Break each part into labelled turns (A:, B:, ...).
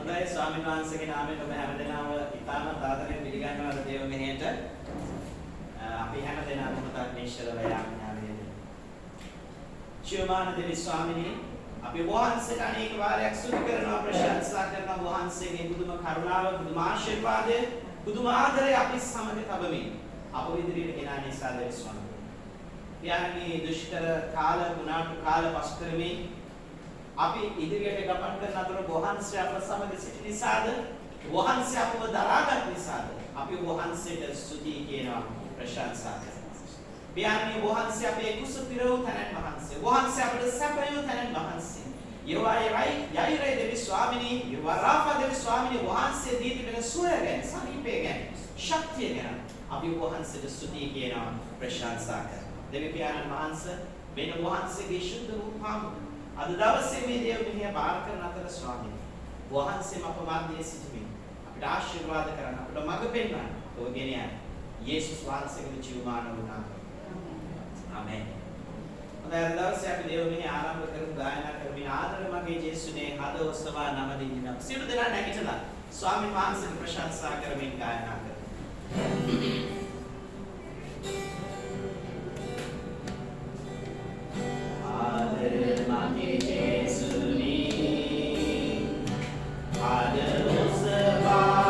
A: හොඳයි ස්වාමීන් වහන්සේගේ නාමයෙන් ඔබ හැමදෙනාම ඉතාමත් ආදරෙන් පිළිගන්නවා දේව මෙහෙයට. අපි හැමදෙනාම මතක් නිශ්චලව යාඥාවෙන්න. චියමාන දෙවි ස්වාමීනි අපි වහන්සේට අනේක වාරයක් සුදු කරනවා ප්‍රශංසා කරනවා වහන්සේගේ බුදුම කරුණාව බුදුම ආශිර්වාදය බුදුම ආදරය අපි සමග තබමින් අප ඉදිරියට ගෙන ආනේ සාදර ස්වාමීනි. යාන්නේ දුෂ්කර කාල ගුණාටු කාල පස් කරමින් අපි ඉදිරියට ගමන් කරන අතර වහන්සේ අප සමග සිටි නිසාද වහන්සේ අපව දරාගත් නිසාද අපි වහන්සේට ස්තුති කියනවා ප්‍රශංසා කරනවා. යාන්නේ වහන්සේ අපේ කුස පිරවූ තැනන් වහන්සේ වහන්සේ අපට සැපයූ තැනන් වහන්සේ යයිරේ දෙවි ස්වාමිනී යවරාපා දෙවි ස්වාමිනී වහන්සේ දී තිබෙන සුවය ගැන සමීපය ගැන ශක්තිය ගැන අපි වහන්සේට ස්තුති කියනවා ප්‍රශංසා කරනවා. දෙවි පියාණන් වහන්සේ වෙන වහන්සේගේ ශුද්ධ වූ පාමුල අද දවසේ මේ දේව මෙහෙය බාර කරන අතර ස්වාමීනි වහන්සේම අප මැදේ සිටිමින් අපිට ආශිර්වාද කරන්න අපිට මඟ පෙන්වන්න ඔබගෙන යන්න යේසුස් වහන්සේගේ ජීවමාන වුණා. ආමෙන්. අද දවසේ අපි දේව මෙහෙය ආරම්භ කරමු ගායනා කරමින් ආදර මගේ යේසුනේ හද ඔසවා නම දින්නම්. සියලු දෙනා නැගිටලා ස්වාමීන් වහන්සේට ප්‍රශංසා කරමින් ගායනා කරමු.
B: Yeah.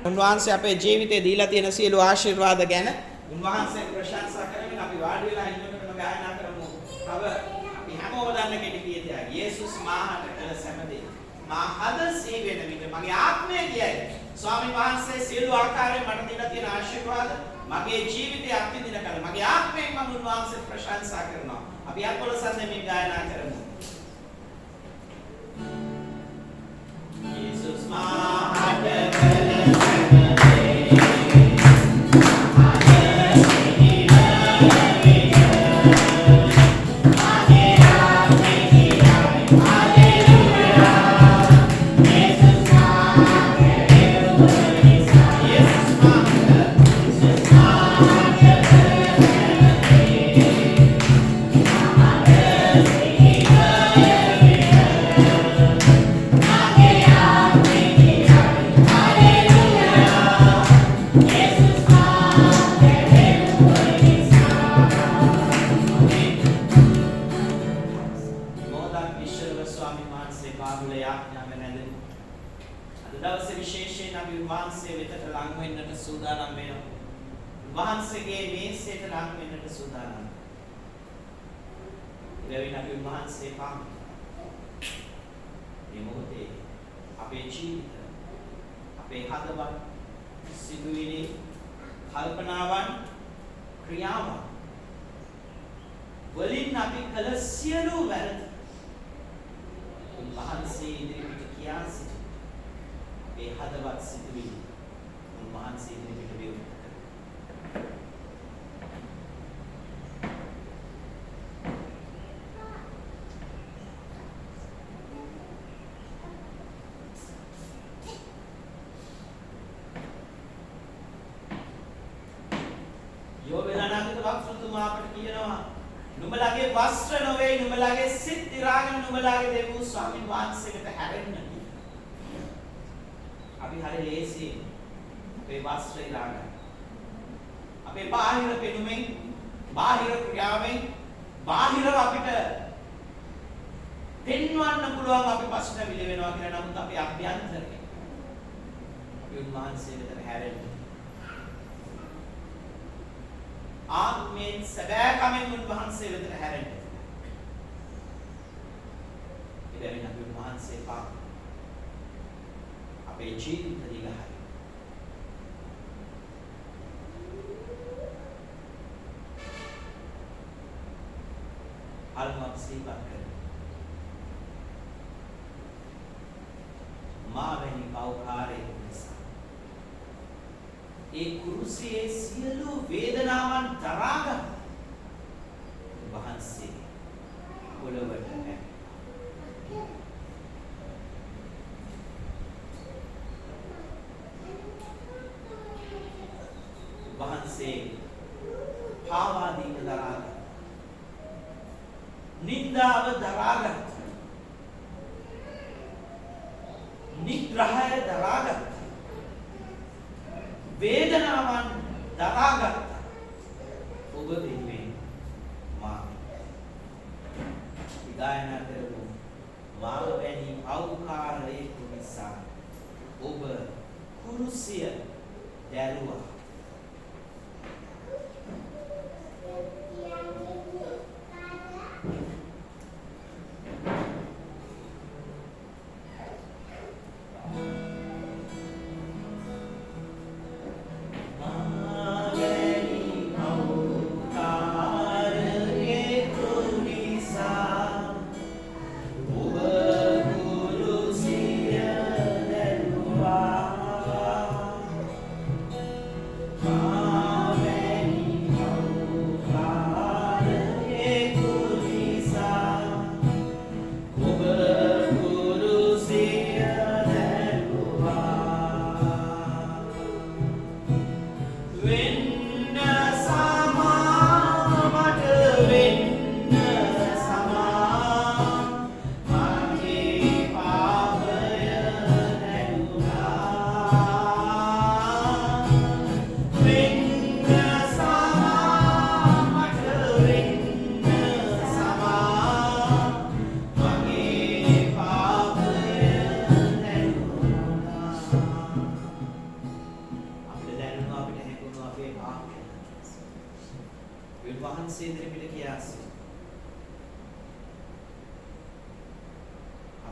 A: උන්වහන්සේ අපේ ජීවිතේ දීලා තියෙන සියලු ආශිර්වාද ගැන උන්වහන්සේ ප්‍රශංසා කරමින් අපි වාඩි වෙලා ඉන්නකොටම ගායනා කරමු. තව අපි හැමෝම දන්න කෙටි කීයතියක්. යේසුස් මාහට කළ සෑම දේ මා හද සීවෙන විට මගේ ආත්මය කියයි ස්වාමීන් වහන්සේ සියලු ආකාරයෙන් මට දීලා තියෙන ආශිර්වාද මගේ ජීවිතය අත්විඳින කල මගේ ආත්මයෙන් මම උන්වහන්සේට ප්‍රශංසා කරනවා. අපි අත්වල සඳමින් ගායනා කරමු. Jesus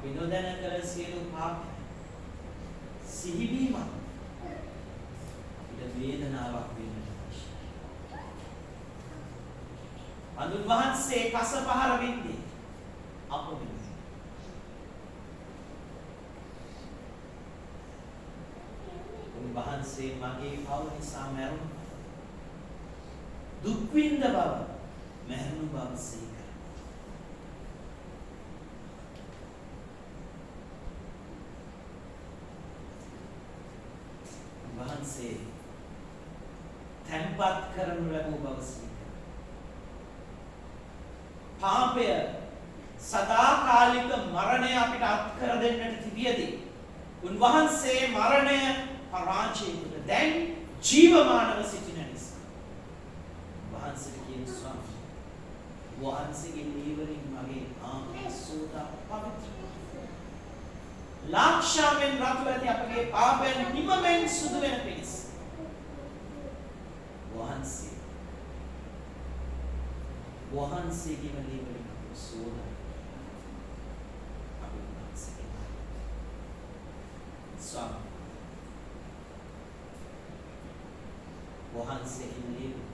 A: අපි නොදැන කළ සියලු පාප සිහිවීම අපිට වේදනාවක් වෙන්නට අවශ්‍යයි. අඳුන් වහන්සේ කස පහර වින්දේ අප වෙනුවෙන්. උන්වහන්සේ මගේ පව් නිසා මැරුණා. දුක් විඳ බව මැරුණු බව සිහි කරනවා. උන්වහන්සේ තැන්පත් කරනු ලැබූ බව සිහි කරනවා. පාපය සදාකාලික මරණය අපිට අත්කර දෙන්නට තිබියදී උන්වහන්සේ මරණය පරාජය කළ දැන් ජීවමානව සිටින නිසා වහන්සේට කියන ස්වාමී වහන්සේගේ ලීවරින් මගේ ආත්මය සෝදා පවිත්‍ර ලක්ෂාවෙන් රතු ඇති අපගේ පාපයන් නිමෙන් සුදු වෙන පිණිස වහන්සේගේ ලීවරින් සෝදා අපි වහන්සේගේ ස්වාමී වහන්සේගේ ලීවරින්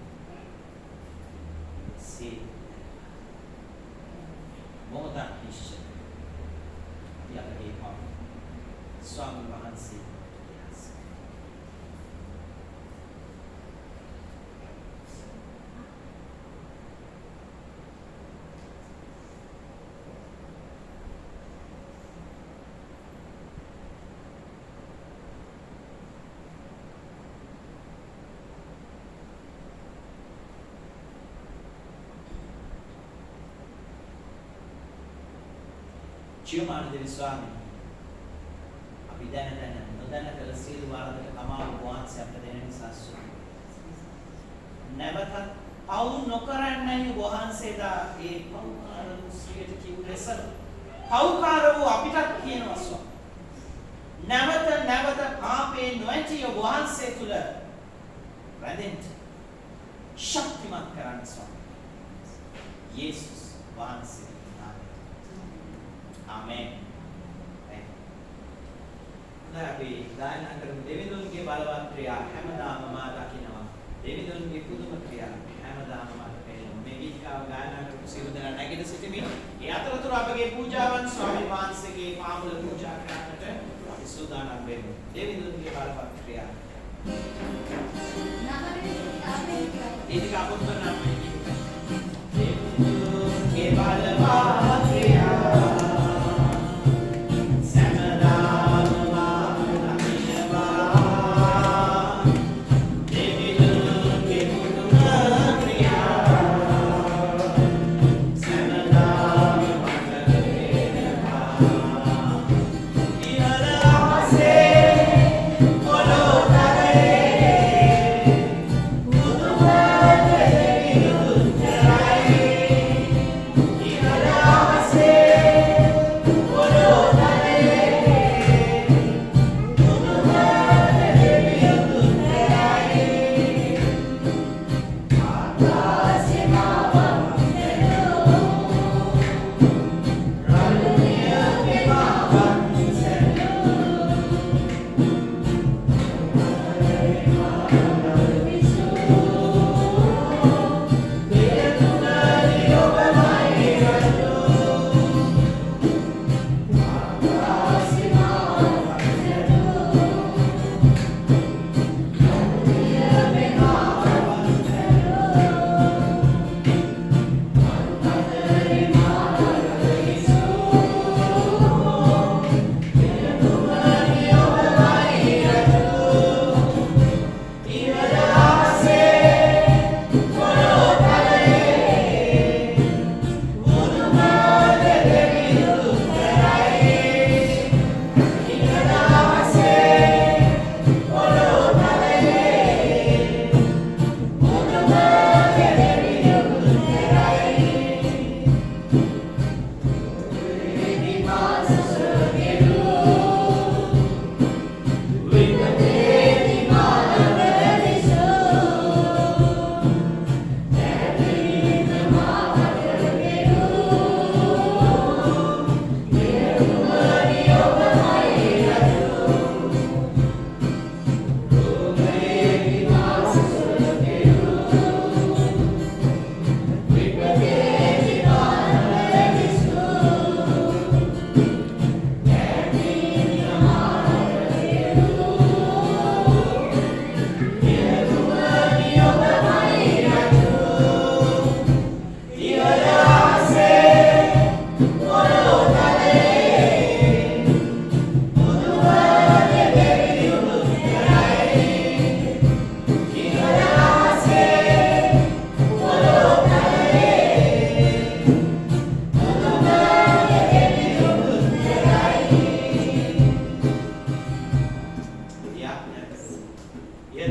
A: මොහොතක් නිශ්චය යකේ පාප ස්වාමීන් වහන්සේ ජීවමාන දෙවි ස්වාමී අපි දැන නොදැන කළ සියලු වරදට කමාව වහන්සේ අපට දෙන නිසා නැවත පව් නොකරන්නයි වහන්සේලා ඒ පව්කාර වූ සියයට කිව් ලෙස පව්කාර වූ අපිටත් කියනවා ස්වාමී නැවත පාපේ නොඇතිව වහන්සේ තුල රැඳෙන්න ශක්තිමත් කරන්න ස්වාමී යේසුස් වහන්සේ Amen. අපි ගායනා කරමු දෙවිඳුන්ගේ බලවත් ක්‍රියා හැමදාම මා දකිනවා. දෙවිඳුන්ගේ පුදුම ක්‍රියා හැමදාම මා දකිනවා. මේ ගීතිකාව ගායනා කරපු සියලු දෙනා නැගිට සිටමින් ඒ අතරතුර අපගේ පූජාවන් ස්වාමීන් වහන්සේගේ පාමුල පූජා කරන්නට අපි සූදානම් වෙමු. දෙවිඳුන්ගේ බලවත් ක්‍රියා. ගීතිකාව උත්තර නම් දෙවිඳුන්ගේ බලවත් ක්‍රියා
B: Budu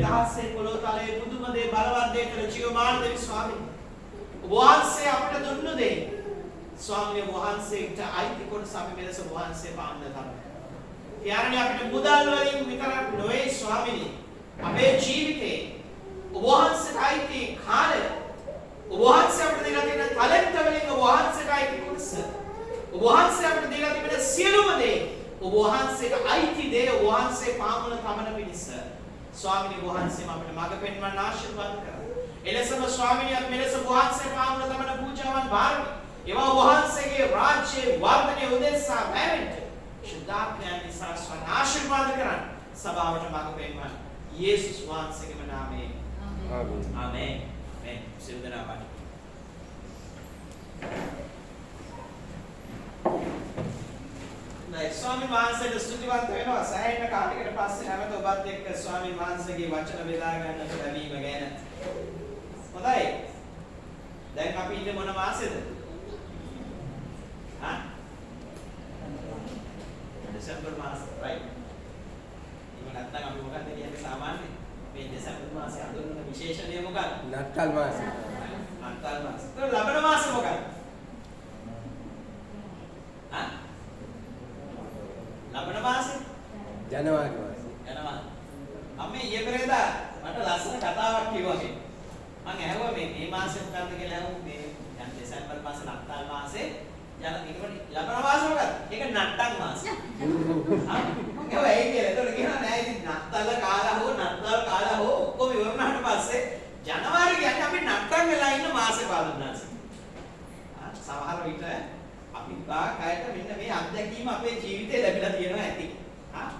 A: දහස්සේ පොළොව තලයේ පුදුම දේ බලවත් දේ කළ ජීවමාන දෙවි ස්වාමීනි. ඔබ වහන්සේ අපට දුන්නු දේ ස්වාමීන් වහන්සේට අයිති කොටස අපි මෙලෙස වහන්සේ පාන්න තමයි. යාරණි අපිට මුදල් වලින් විතරක් නොවේ ස්වාමීනි. අපේ ජීවිතේ ඔබ වහන්සේට අයිති කාලය ඔබ වහන්සේ අපිට දීලා තියෙන ටැලන්ට් වලින් ඔබ වහන්සේට අයිති කොටස ඔබ වහන්සේ අපිට දීලා තිබෙන සියලුම දේ ඔබ වහන්සේට අයිති දේ ඔබ වහන්සේ පාමුල තමන පිණිස ස්වාමීනි වහන්සේම අපිට මඟ පෙන්වන්න ආශිර්වාද කරා. එලෙසම ස්වාමීනි අපි මෙලෙස වහන්සේ පාමුල තමන පූජාවන් බාරමි. ඒවා වහන්සේගේ රාජ්‍යයේ වර්ධනය උදෙසා පැමිණෙන්න ශුද්ධාත්මයන් නිසා ස්වාමීනි ආශිර්වාද කරන්න සභාවට මඟ පෙන්වන්න යේසුස් වහන්සේගේම නාමයෙන් ආමේන්. ආමේන්. මේ සියලු දෙනාට ස්වාමීන් වහන්සේට ස්තුතිවන්ත වෙනවා. සෑහෙන කාලයකට පස්සේ නැවත ඔබත් එක්ක ස්වාමීන් වහන්සේගේ වචන බෙදා ගන්නට ලැබීම ගැන. හොඳයි. දැන් අපි ඉන්නේ මොන මාසෙද? හා? දෙසැම්බර් මාසෙ, right? ඉතින් නැත්තම් අපි මොකක්ද කියන්නේ සාමාන්‍යයෙන්? මේ දෙසැම්බර් මාසයේ හඳුන්වන විශේෂණය මොකක්ද?
B: නත්තල් මාසෙ.
A: නත්තල් මාසෙ. ඒක ලබන මාසෙ මොකක්ද? හා? ලබන මාසේ
B: ජනවාරි මාසේ
A: යනවා. අම්මේ ඊයේ පෙරේදා මට ලස්සන කතාවක් කිව්වා මේ. මං ඇහුවා මේ මාසේ මොකක්ද කියලා ඇහුවා මේ දැන් දෙසැම්බර් මාසේ නත්තල් මාසේ යන ඊට ලබන මාසේ මොකක්ද? ඒක නට්ටම් මාසේ. මං ඇහුවා ඒ කියලා. ඒතකොට කියනවා නෑ ඉතින් නත්තල් කාලා හෝ ඔක්කොම ඉවරනාට පස්සේ ජනවාරි කියන්නේ අපි නට්ටම් වෙලා ඉන්න මාසේ පාලුනාසේ. සමහර විට අපි කායයට මෙන්න මේ අත්දැකීම අපේ ජීවිතේ ලැබිලා තියෙනවා ඇති.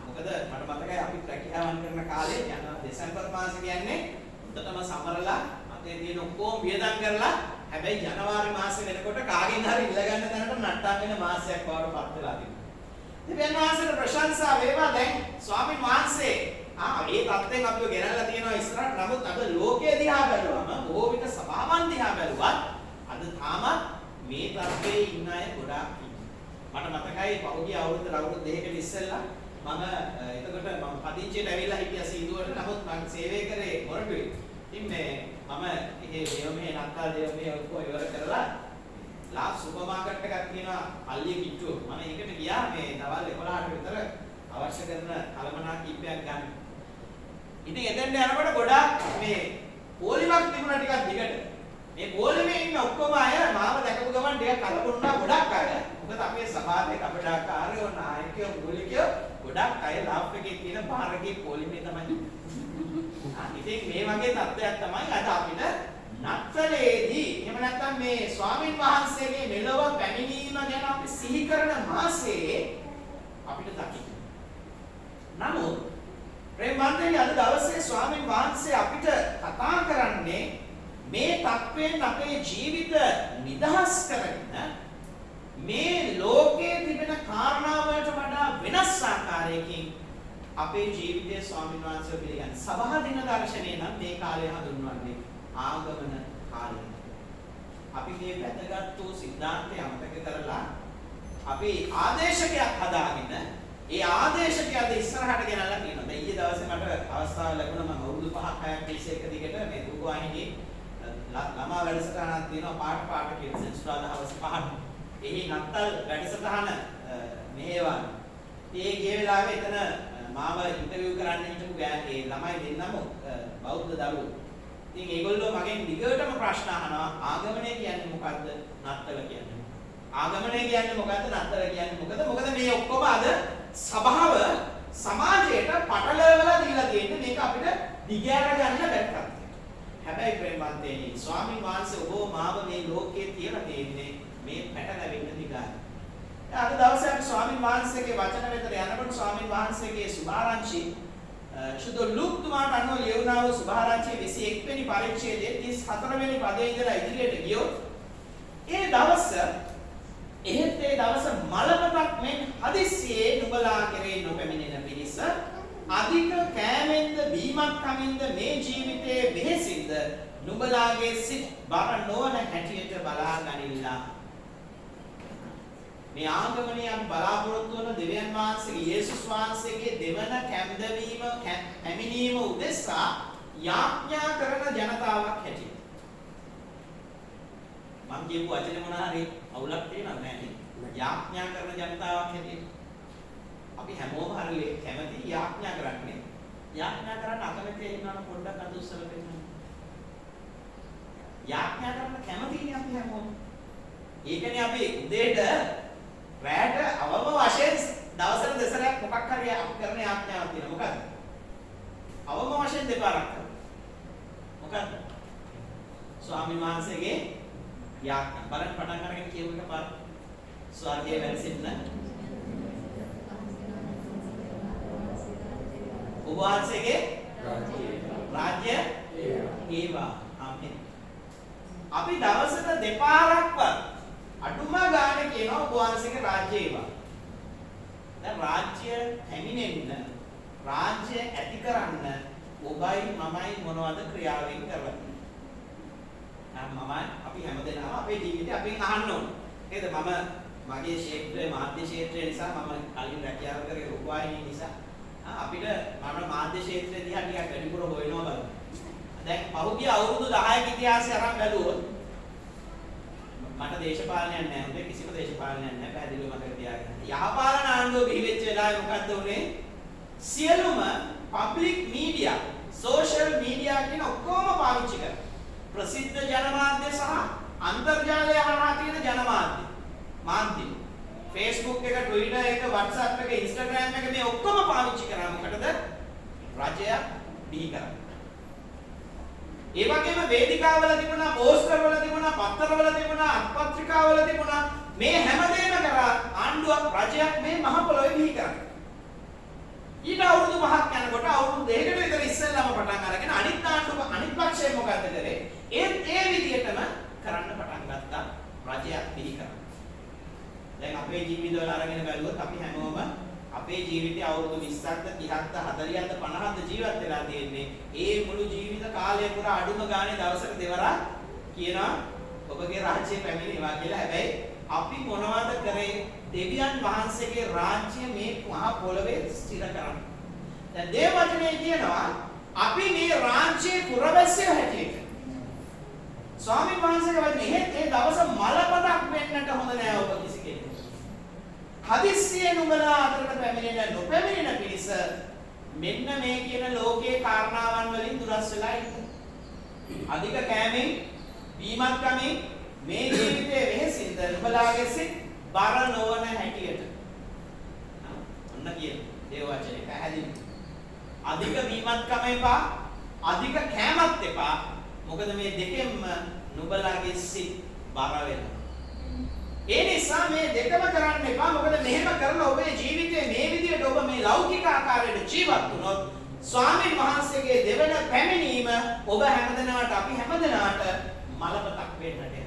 A: මොකද මට මතකයි අපි රැකියාවන් කරන කාලේ යන දෙසැම්බර් මාසේ කියන්නේ උඩටම සමරලා අතේ තියෙන ඔක්කොම වියදම් කරලා හැබැයි ජනවාරි මාසේ වෙනකොට කාගෙන් හරි ඉල්ල ගන්න තැනට නට්ටම් වෙන මාසයක් වඩ පත් වෙලා තිබුණා. දෙවියන් වහන්සේට ප්‍රශංසා වේවා. දැන් ස්වාමීන් වහන්සේ ඒ தත්යෙන් අපිව ගෙනල්ලා තියෙනවා ඉස්සරහට. නමුත් අද ලෝකයේ දිහා බැලුවම බොහෝ විට සභාවන් දිහා බැලුවත් අද තාමත් මේ තත්ත්වයේ ඉන්න අය ගොඩාක් ඉන්නවා. මට මතකයි පහුගිය අවුරුදු දෙකකට ඉස්සෙල්ලා මම පදිංචියට ඇවිල්ලා හිටියා සීදුවට. නමුත් මම සේවය කරේ මොරටුවේ. ඉතින් මම ඉහේ දේවමේ නත්තල් දේවමේ ඔක්කොම ඉවර කරලා ලා සුපර් මාකට් එකක් තියෙනවා පල්ලිය කිට්ටුව. මම ඒකට ගියා මේ දවල් 11ට විතර අවශ්‍ය කරන කලමනා කීපයක් ගන්න. ඉතින් එතෙන්ට යනකොට ගොඩාක් මේ පොලිමක් තිබුණා ටිකක් දිගට. මේ පොලිමේ ඉන්න ඔක්කොම අය මාව දැකපු ගමන් ටිකක් කලබුණා ගොඩක් අය. මොකද අපේ සභාවේ කපඩාකාරයෝ නායකයෝ මූලිකයෝ ගොඩක් අය ලාප් එකේ තියෙන බාරකේ පොලිමේ තමයි. ඉතින් මේ වගේ තත්ත්වයක් තමයි අද අපිට නත්තලේදී එහෙම නැත්නම් මේ ස්වාමින් වහන්සේගේ මෙලොව පැමිණීම ගැන අපි සිහි කරන මාසයේ අපිට දකින්න. නමුත් ප්‍රේමවන්තයනි අද දවසේ ස්වාමින් වහන්සේ අපිට කතා කරන්නේ මේ තත්වයෙන් අපේ ජීවිත නිදහස් කරගෙන මේ ලෝකයේ තිබෙන කාරණාවලට වඩා වෙනස් ආකාරයකින් අපේ ජීවිතයේ ස්වාමීන් වහන්සේ පිළිගන්න. සභා දින දර්ශනය නම් මේ කාලය හඳුන්වන්නේ ආගමන කාලය. අපි මේ වැදගත් වූ සිද්ධාන්තය අමතක කරලා අපි ආදේශකයක් හදාගෙන ඒ ආදේශකය අද ඉස්සරහට ගෙනල්ලා තියෙනවා. දැන් ඊයේ දවසේ මට අවස්ථාව ලැබුණා මම අවුරුදු 5ක් 6ක් තිස්සේ එක දිගට මේ දුරවාහිනියේ ළමා වැඩසටහනක් තියෙනවා පාට කියලා සෙන්සුරාදා හවස 5ට. එහි නත්තල් වැඩසටහන මෙහෙවන. ඒ ගිය වෙලාවේ එතන මාව ඉන්ටර්විව් කරන්න හිටපු ඒ ළමයි දෙන්නම බෞද්ධ දරුවෝ. ඉතින් ඒගොල්ලෝ මගෙන් දිගටම ප්‍රශ්න අහනවා ආගමනය කියන්නේ මොකද්ද? නත්තල කියන්නේ. ආගමනය කියන්නේ මොකද්ද? නත්තල කියන්නේ මොකද? මොකද මේ ඔක්කොම අද සභාව සමාජයට පටලවලා දීලා තියෙන්නේ මේක අපිට දිගහැර ගන්න බැහැ. හැබැයි ප්‍රේමවන්තයනි ස්වාමීන් වහන්සේ ඔබ මාව මේ ලෝකයේ තියලා තියෙන්නේ මේ පැටලෙන්න දිගයි. අද දවසේ අපි ස්වාමීන් වහන්සේගේ වචන වෙතට යනකොට ස්වාමීන් වහන්සේගේ සුභාරංචි සුදු ලූක් තුමාට අනුව ලියවුණා වූ සුභාරංචි 21 වෙනි පරිච්ඡේදයේ 34 වෙනි පදයේ ඉඳලා ඉදිරියට ගියොත් ඒ දවස මලපතක් මෙන් හදිස්සියේ නුඹලා කෙරේ නොපැමිණෙන පිණිස අධික කෑමෙන්ද බීමක් කමින්ද මේ ජීවිතයේ වෙහෙසින්ද නුඹලාගේ සිත් බර නොවන හැටියට බලා ගනිල්ලා. මේ ආගමනේ අපි බලාපොරොත්තු වන දෙවියන් වහන්සේගේ යේසුස් වහන්සේගේ දෙවන කැඳවීම පැමිණීම උදෙසා යාඥා කරන ජනතාවක් හැටියට. මම කියපු වචනේ මොන හරි අවුලක් තියෙනවද නැහැ? යාඥා කරන ජනතාවක් හැටියට. අපි හැමෝම හරි කැමති යාඥා කරන්නේ. යාඥා කරන්න අකමැති ඉන්නවනම් පොඩ්ඩක් අත උස්සලා පෙන්නන්න. යාඥා කරන්න කැමතිනේ අපි හැමෝම. ඒකනේ අපි උදේට රැට අවම වශයෙන් දවසට දෙසරයක් මොකක් හරි අපි කරන යාඥාවක් තියෙනවා. මොකද්ද? අවම වශයෙන් දෙපාරක් කරනවා. මොකද්ද? ස්වාමීන් වහන්සේගේ යාඥා. බලන්න පටන් අරගෙන කියමු එකපාර. ස්වර්ගයේ වැඩසිටින ඔබ වහන්සේගේ රාජ්‍ය ඒවා. ආමෙන්. අපි දවසට දෙපාරක්වත් අඩුම ගානේ කියනවා ඔබ වහන්සේගේ රාජ්‍ය ඒවා. දැන් රාජ්‍ය හැමිනෙන්න රාජ්‍ය ඇති කරන්න ඔබයි මමයි මොනවද ක්‍රියාවෙන් කරන්නේ? අපි හැමදේම අපේ ජීවිතේ අපෙන් අහන්න ඕන. නේද? මගේ ක්ෂේත්‍රයේ මාධ්‍ය ක්ෂේත්‍රය නිසා මම කලින් රැකියාව කරේ රූපවාහිනිය නිසා අපිට මම මාධ්‍ය ක්ෂේත්‍රය දිහා ටිකක් වැඩිපුර හොයනවා බලන්න. දැන් පහුගිය අවුරුදු 10ක ඉතිහාසය අරන් බැලුවොත් මට දේශපාලනයක් නැහැ. හොඳේ කිසිම දේශපාලනයක් නැහැ. පැහැදිලිව මතක තියාගන්න. යහපාලන ආණ්ඩුව බිහි වෙච්ච වෙලාවේ මොකද්ද උනේ? සියලුම පබ්ලික් මීඩියා, සෝෂල් මීඩියා කියන ඔක්කොම පාවිච්චි කරා. ප්‍රසිද්ධ ජනමාධ්‍ය සහ අන්තර්ජාලය හරහා තියෙන ජනමාධ්‍ය. මාධ්‍ය. Facebook එක, Twitter එක, WhatsApp එක, Instagram එක මේ ඔක්කොම පාවිච්චි කරා මොකටද? රජය බිහි කරන්න. ඒ වගේම වේදිකාවල තිබුණා, පෝස්ටර්වල තිබුණා, පත්තරවල තිබුණා, අත්පත්‍රිකාවල තිබුණා. මේ හැමදේම කරා ආණ්ඩුවක් රජයක් මේ මහ පොළොවේ බිහි කරන්න. ඊට අවුරුදු 5ක් යනකොට අවුරුදු 2කට විතර ඉස්සෙල්ලාම පටන් අරගෙන අනිත් ආණ්ඩුව අනිත් පක්ෂය මොකද්ද කරේ? ඒ විදිහටම කරන්න පටන් ගත්තා රජයක් බිහි කරන්න. දැන් අපේ ජීවිතවල අරගෙන බැලුවොත් අපි හැමෝම අපේ ජීවිතය අවුරුදු 20ක්ද 30ක්ද 40ක්ද 50ක්ද ජීවත් වෙලා තියෙන්නේ. ඒ මුළු ජීවිත කාලය පුරා අඩුම ගානේ දවසක දෙවරක් කියනවා ඔබගේ රාජ්‍ය පැමිණේවා කියලා. හැබැයි අපි මොනවද කරේ? දෙවියන් වහන්සේගේ රාජ්‍ය මේ මහ පොළවේ ස්ථිර කරන්න. දැන් දේව වචනේ කියනවා අපි මේ රාජ්‍යයේ පුරවැසියෝ හැටියට. ස්වාමීන් වහන්සේගේ වචනේ ඒ දවස මලපතක් වෙන්නට හොඳ නෑ ඔබ කිසි කෙනෙක්. හදිස්සියේ නුඹලා අතරට පැමිණෙන නොපැමිණෙන පිරිස මෙන්න මේ කියන ලෝකේ කාරණාවන් වලින් දුරස් වෙලා ඉන්නේ. අධික කෑමෙන්, බීමත් කමින් මේ ජීවිතයේ වෙහෙසින්ද නුඹලාගේ සිත් බර නොවන හැටියට. අන්න කියන දේව වචනේ පැහැදිලි. අධික බීමත් කම එපා, අධික කෑමත් එපා. මොකද මේ දෙකෙන්ම නුඹලාගේ සිත් බර වෙනවා. ඒ නිසා මේ දෙකම කරන්න එපා. මොකද මෙහෙම කරලා ඔබේ ජීවිතේ මේ විදිහට ඔබ මේ ලෞකික ආකාරයට ජීවත් වුණොත් ස්වාමීන් වහන්සේගේ දෙවන පැමිණීම ඔබ හැමදෙනාට අපි හැමදෙනාට මලපතක් වෙන්නට යනවා.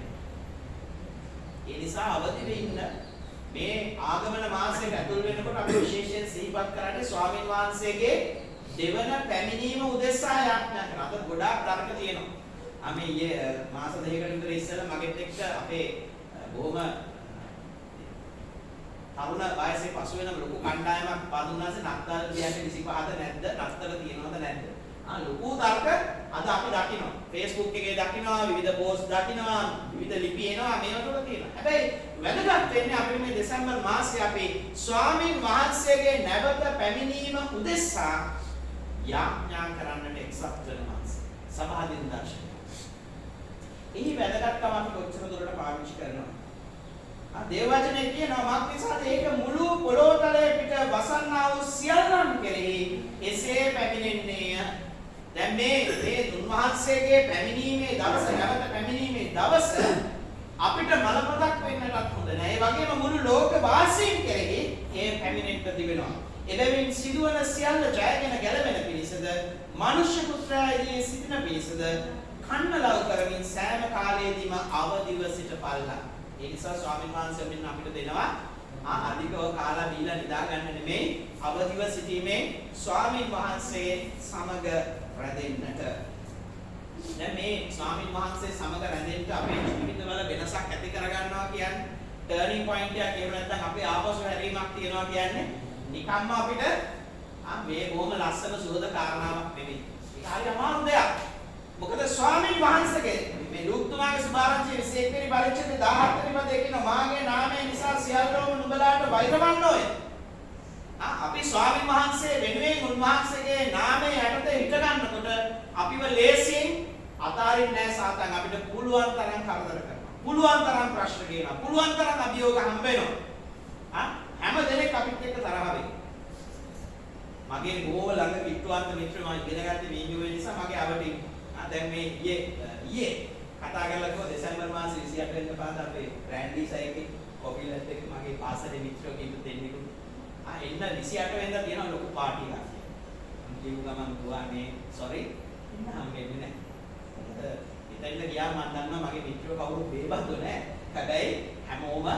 A: ඒ නිසා අවදි වෙන්න මේ ආගමන මාසයට ඇතුල් වෙනකොට අපි විශේෂයෙන් සිහිපත් කරන්නේ ස්වාමීන් වහන්සේගේ දෙවන පැමිණීම උදෙසා යාඥා කරනවා. අද ගොඩාක් තර්ක තියෙනවා. අපි ඊයේ මාස දෙකකට විතර ඉස්සෙල්ලා මගෙත් එක්ක අපේ බොහොම තරුණ වයසේ පසු වෙන ලොකු කණ්ඩායමක් පදුන්නාසේ නත්තල් කියන්නේ 25ද නැද්ද? නත්තල තියෙනවද නැද්ද? ලොකු තර්ක අද අපි දකිනවා. Facebook එකේ දකිනවා, විවිධ පෝස්ට් දකිනවා, විවිධ ලිපි එනවා මේවා තුල තියෙනවා. හැබැයි වැදගත් වෙන්නේ අපි මේ දෙසැම්බර් මාසයේ අපි ස්වාමීන් වහන්සේගේ නැවත පැමිණීම උදෙසා යාඥා කරන්නට එක්සත් වෙන මාස. සභා දින දර්ශනය. එහි වැදගත්කම අපි කොච්චර දුරට පාවිච්චි කරනවා? දේව වචනේ කියනවා මක් නිසාද ඒක මුළු පොළොතලයේ පිට වසන්නා වූ සියල්ලන් කෙරෙහි එසේ පැමිණෙන්නේය. දැන් මේ උන්වහන්සේගේ පැමිණීමේ දවස, නැවත පැමිණීමේ දවස අපිට මලපතක් වෙන්නටත් හොඳ නෑ. ඒ වගේම මුළු ලෝක වාසීන් කෙරෙහි ඒ පැමිණෙන්න තිබෙනවා. එබැවින් සිදුවන සියල්ල ජයගෙන ගැලවෙන පිණිසද, මනුෂ්‍ය පුත්‍රයා එළියේ සිටින පිණිසද කන්නලව් කරමින් සෑම කාලයේදීම අවදිව සිටපල්ලා. ඒ නිසා ස්වාමීන් වහන්සේ මෙන්න අපිට දෙනවා අධිකව කාලා බීලා නිදා ගන්න නෙමෙයි, අවදිව සිටීමේ ස්වාමීන් වහන්සේ සමග රැඳෙන්නට. දැන් මේ ස්වාමීන් වහන්සේ සමග රැඳෙන්න අපේ ජීවිතවල වෙනසක් ඇති කර ගන්නවා කියන්නේ ටර්නින් පොයින්ට් එකක් එහෙම නැත්නම් අපේ ආපසු හැරීමක් තියෙනවා කියන්නේ නිකම්ම අපිට මේ බොහොම ලස්සන සුහද කාරණාවක් නෙමෙයි. ඒක හරි අමාරු දෙයක්. මොකද ස්වාමීන් වහන්සේගේ මේ ලූක්තුමාගේ සුභාරංචි 21 වෙනි පරිච්ඡේදයේ 17 වෙනි පදයේ කියනවා මාගේ නාමය නිසා සියල්ලෝම නුඹලාට වෛරවන්න ඕය. අපි ස්වාමීන් වහන්සේ වෙනුවෙන් උන්වහන්සේගේ නාමය යටතේ හිට ගන්නකොට අපිව ලේසියෙන් අතාරින්නේ නැහැ සාතන්. අපිට පුළුවන් තරම් කරදර කරනවා. පුළුවන් තරම් ප්‍රශ්න ගේනවා. පුළුවන් තරම් අභියෝග හම්බ වෙනවා. හැම දෙනෙක් අපිත් එක්ක තරහ වෙයි. මගේ බොහෝ ළඟ කිට්ටුවන්ත මිත්‍රයෝ මම ඉගෙන ගත්තේ වීඩියෝ නිසා මගේ අවටි. දැන් මේ ඊයේ කතා කරලා කිව්වා දෙසැම්බර් මාසේ 28 වෙනිදා පාන්දර අපේ රෑන්ඩි සයිකේ කොපිලත් එක්ක මගේ පාසලේ මිත්‍රයෝ කීප දෙන්නෙකුට එන්න 28 වෙනිදා තියෙනවා ලොකු පාටි එකක්. මම කියපු ගමන් දුවා මේ සෝරි ඉන්න හම්බෙන්නේ නැහැ. එතෙන්ද ගියා මම දන්නවා මගේ මිත්‍රයෝ කවුරු බේබද්දෝ නැහැ. හැබැයි හැමෝම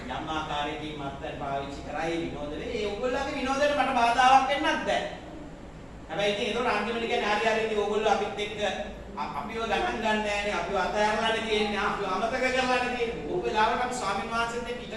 A: යම් ආකාරයකින් මත්තන් පාවිච්චි කරයි විනෝද වෙයි. ඒ ඔයගොල්ලන්ගේ විනෝදයට මට බාධාවක් වෙන්නත් බෑ. හැබැයි ඉතින් ඒතකොට අන්තිමට කියන්නේ හරි හරි ඉතින් ඕගොල්ලෝ අපිත් එක්ක අපිව ගණන් ගන්න නෑනේ අපිව අතහැරලානේ තියෙන්නේ අපිව අමතක කරලානේ තියෙන්නේ. ඕක වෙලාවට අපි ස්වාමීන් වහන්සේත් එක්ක